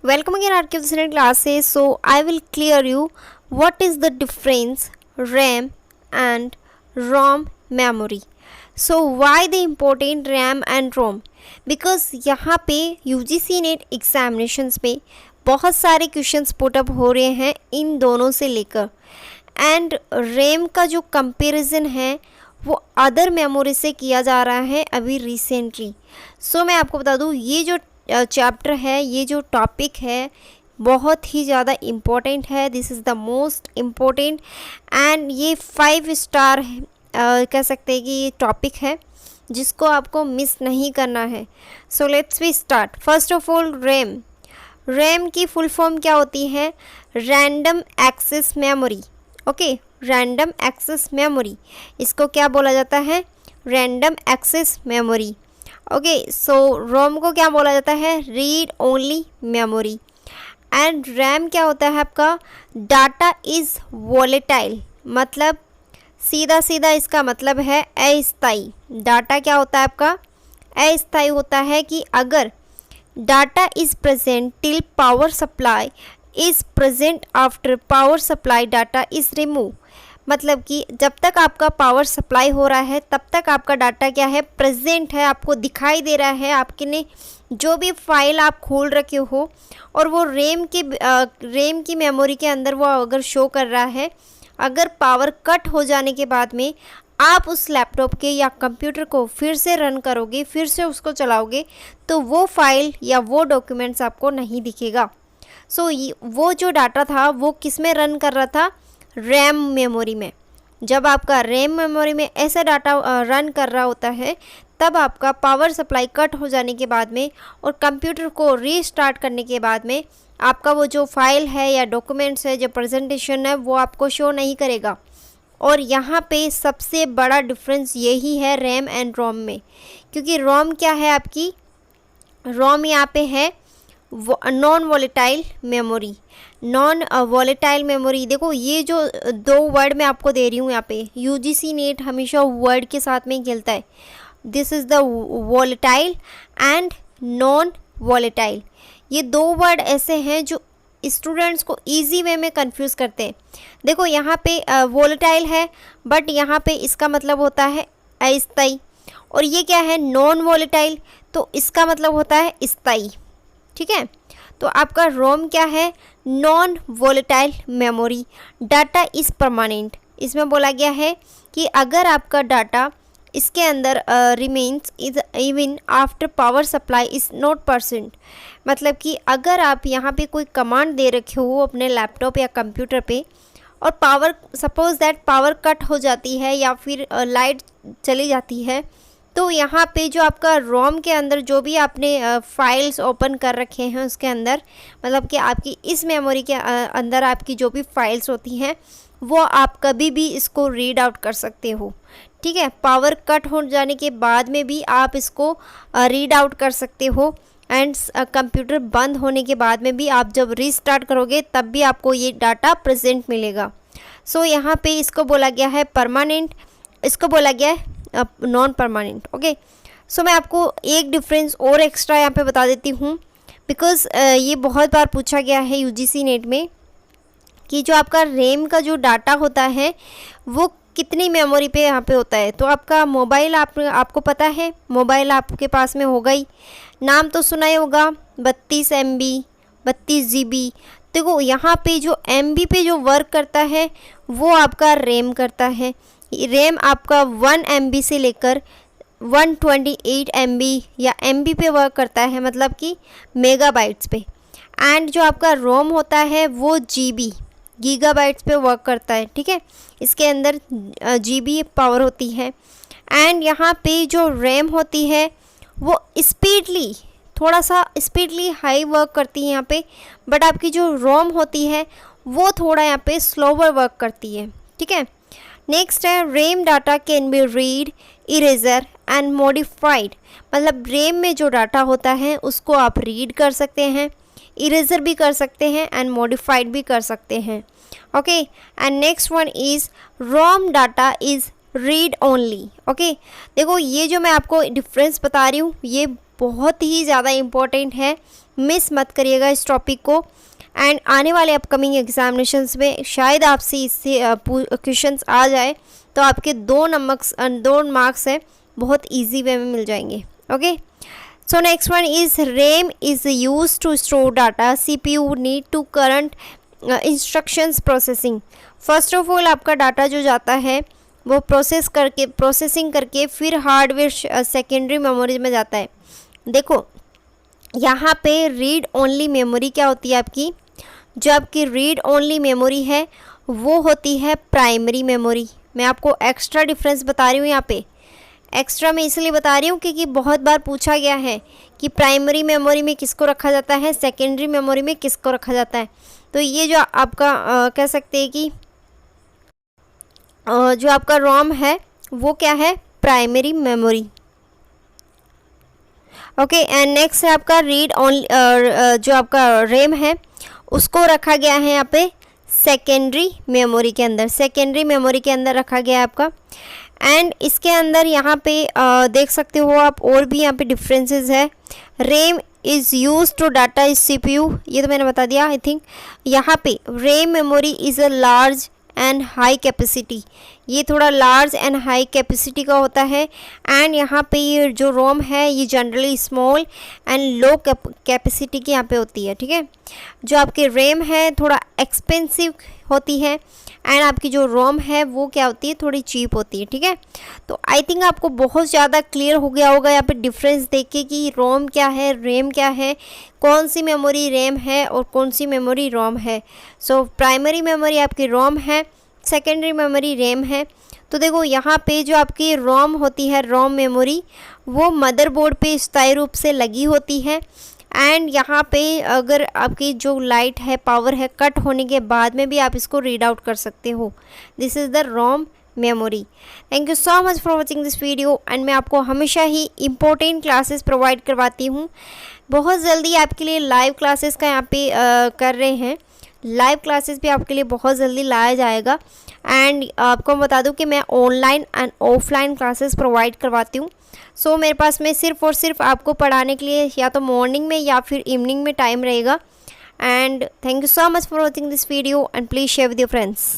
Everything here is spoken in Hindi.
Welcome again our student classes. So I will clear you what is the difference RAM and ROM memory. So why the important RAM and ROM? Because यहाँ पे UGC नेट एग्जामिनेशंस पे बहुत सारे क्वेश्चंस पुटअप हो रहे हैं इन दोनों से लेकर, एंड रैम का जो कंपैरिजन है वो अदर मेमोरी से किया जा रहा है अभी रिसेंटली। सो मैं आपको बता दूँ, ये जो चैप्टर है, ये जो टॉपिक है बहुत ही ज़्यादा इम्पोर्टेंट है। This is the most important and ये 5 स्टार कह सकते हैं कि ये टॉपिक है जिसको आपको मिस नहीं करना है। So let's we start. First of all, RAM की फुल फॉर्म क्या होती है? Random access memory. Okay, random access memory, इसको क्या बोला जाता है? Random access memory. Okay, so ROM को क्या बोला जाता है? Read only memory. And RAM क्या होता है आपका? डाटा इज़ वॉलेटाइल, मतलब सीधा सीधा इसका मतलब है अस्थायी। डाटा क्या होता है आपका? अस्थायी होता है कि अगर data is present till power supply is present, after power supply data is remove, मतलब कि जब तक आपका पावर सप्लाई हो रहा है तब तक आपका डाटा क्या है? प्रेजेंट है, आपको दिखाई दे रहा है। आपके ने जो भी फाइल आप खोल रखे हो और वो रैम की मेमोरी के अंदर वो अगर शो कर रहा है, अगर पावर कट हो जाने के बाद में आप उस लैपटॉप के या कंप्यूटर को फिर से रन करोगे, फिर से उसको चलाओगे, तो वो फाइल या वो डॉक्यूमेंट्स आपको नहीं दिखेगा। सो वो जो डाटा था वो किस में रन कर रहा था? रैम मेमोरी में। जब आपका रैम मेमोरी में ऐसा डाटा रन कर रहा होता है, तब आपका पावर सप्लाई कट हो जाने के बाद में और कंप्यूटर को रीस्टार्ट करने के बाद में आपका वो जो फाइल है या डॉक्यूमेंट्स है, जो प्रेजेंटेशन है, वो आपको शो नहीं करेगा। और यहाँ पे सबसे बड़ा डिफरेंस यही है रैम एंड रोम में, क्योंकि रोम क्या है आपकी? रोम यहाँ पे है non volatile memory. Non volatile memory, देखो ये जो दो वर्ड मैं आपको दे रही हूँ यहाँ पे, यूजीसी नेट हमेशा वर्ड के साथ में ही खेलता है। This is the volatile and non volatile. ये दो वर्ड ऐसे हैं जो स्टूडेंट्स को इजी वे में कंफ्यूज करते हैं। देखो यहाँ पे वॉलेटाइल है, बट यहाँ पे इसका मतलब होता है अस्थायी, और ये क्या है? नॉन वॉलेटाइल, तो इसका मतलब होता है स्थायी। ठीक है, तो आपका रोम क्या है? Non volatile memory. Data is permanent, इसमें बोला गया है कि अगर आपका डाटा इसके अंदर remains is even after power supply is not percent, मतलब कि अगर आप यहाँ पे कोई कमांड दे रखे हो अपने लैपटॉप या कंप्यूटर पे और power, suppose that power cut हो जाती है या फिर लाइट चली जाती है, तो यहाँ पे जो आपका रोम के अंदर जो भी आपने फाइल्स ओपन कर रखे हैं उसके अंदर, मतलब कि आपकी इस मेमोरी के अंदर आपकी जो भी फाइल्स होती हैं वो आप कभी भी इसको रीड आउट कर सकते हो। ठीक है, पावर कट हो जाने के बाद में भी आप इसको रीड आउट कर सकते हो, एंड कंप्यूटर बंद होने के बाद में भी आप जब रीस्टार्ट करोगे तब भी आपको ये डाटा प्रेजेंट मिलेगा। सो यहाँ पे इसको बोला गया है परमानेंट, इसको बोला गया है नॉन परमानेंट। ओके, सो मैं आपको एक डिफरेंस और एक्स्ट्रा यहाँ पे बता देती हूँ, बिकॉज़ ये बहुत बार पूछा गया है यूजीसी नेट में कि जो आपका रैम का जो डाटा होता है वो कितनी मेमोरी पे यहाँ पे होता है। तो आपका मोबाइल आपको पता है, मोबाइल आपके पास में होगा ही, नाम तो सुना ही होगा, 32 MB 32 GB। देखो यहाँ पे जो MB पे जो वर्क करता है वो आपका रैम करता है। रैम आपका 1 MB से लेकर 128 MB या MB पे वर्क करता है, मतलब कि मेगाबाइट्स पे। एंड जो आपका रोम होता है वो GB गीगाबाइट्स पे वर्क करता है। ठीक है, इसके अंदर GB पावर होती है। एंड यहाँ पे जो रैम होती है वो स्पीडली, थोड़ा सा स्पीडली हाई वर्क करती है यहाँ पे, बट आपकी जो रोम होती है वो थोड़ा यहाँ पे स्लोवर वर्क करती है। ठीक है, नेक्स्ट है RAM data can be read, eraser and modified, मतलब रैम में जो डाटा होता है उसको आप रीड कर सकते हैं, इरेजर भी कर सकते हैं एंड मॉडिफाइड भी कर सकते हैं। Okay, and next one is ROM data is read only. Okay, देखो ये जो मैं आपको डिफरेंस बता रही हूँ ये बहुत ही ज़्यादा इम्पोर्टेंट है, मिस मत करिएगा इस टॉपिक को। एंड आने वाले अपकमिंग एग्जामिनेशंस में शायद आपसे इससे क्वेश्चंस आ जाए, तो आपके 2 मार्क्स है बहुत इजी वे में मिल जाएंगे। Okay, so next one is RAM is use to store data, CPU need to current instructions processing. First of all आपका डाटा जो जाता है वो प्रोसेसिंग करके फिर हार्डवेयर सेकेंडरी मेमोरी में जाता है। देखो यहाँ पे रीड ओनली मेमोरी क्या होती है आपकी, जो आपकी रीड ओनली मेमोरी है वो होती है प्राइमरी मेमोरी। मैं आपको एक्स्ट्रा डिफरेंस बता रही हूँ यहाँ पे। एक्स्ट्रा मैं इसलिए बता रही हूँ क्योंकि बहुत बार पूछा गया है कि प्राइमरी मेमोरी में किसको रखा जाता है, सेकेंडरी मेमोरी में किसको रखा जाता है। तो ये जो आपका कह सकते हैं कि जो आपका रोम है वो क्या है, primary memory. Okay, and next है आपका रीड ओनली, जो आपका रैम है उसको रखा गया है यहाँ पे सेकेंडरी मेमोरी के अंदर, सेकेंडरी मेमोरी के अंदर रखा गया है आपका। एंड इसके अंदर यहाँ पे देख सकते हो आप, और भी यहाँ पे डिफरेंसेस है। RAM is use to data is CPU, ये तो मैंने बता दिया आई थिंक। यहाँ पे RAM memory is a large and high capacity, ये थोड़ा लार्ज एंड हाई कैपेसिटी का होता है। एंड यहाँ पे ये जो रोम है ये generally small and low capacity की यहाँ पे होती है। ठीक है, जो आपकी रैम है थोड़ा एक्सपेंसिव होती है एंड आपकी जो रोम है वो क्या होती है, थोड़ी चीप होती है। ठीक है, तो आई थिंक आपको बहुत ज़्यादा क्लियर हो गया होगा यहाँ पे डिफरेंस देख के कि रोम क्या है, रैम क्या है, कौन सी मेमोरी रैम है और कौन सी मेमोरी रोम है। सो प्राइमरी मेमोरी आपकी रोम है, सेकेंडरी मेमोरी रैम है। तो देखो यहाँ पे जो आपकी रोम होती है, रोम मेमोरी, वो मदरबोर्ड पे स्थायी रूप से लगी होती है। एंड यहाँ पे अगर आपकी जो लाइट है, पावर है, कट होने के बाद में भी आप इसको रीड आउट कर सकते हो। This is the ROM memory. Thank you so much for watching this video. And मैं आपको हमेशा ही इम्पोर्टेंट क्लासेस प्रोवाइड करवाती हूँ। बहुत जल्दी आपके लिए लाइव क्लासेस का यहाँ पे कर रहे हैं, लाइव क्लासेस भी आपके लिए बहुत जल्दी लाया जाएगा। एंड आपको बता दूं कि मैं online and offline classes provide करवाती हूँ। सो मेरे पास में सिर्फ और सिर्फ आपको पढ़ाने के लिए या तो मॉर्निंग में या फिर इवनिंग में टाइम रहेगा। And thank you so much for watching this video and please share with your friends.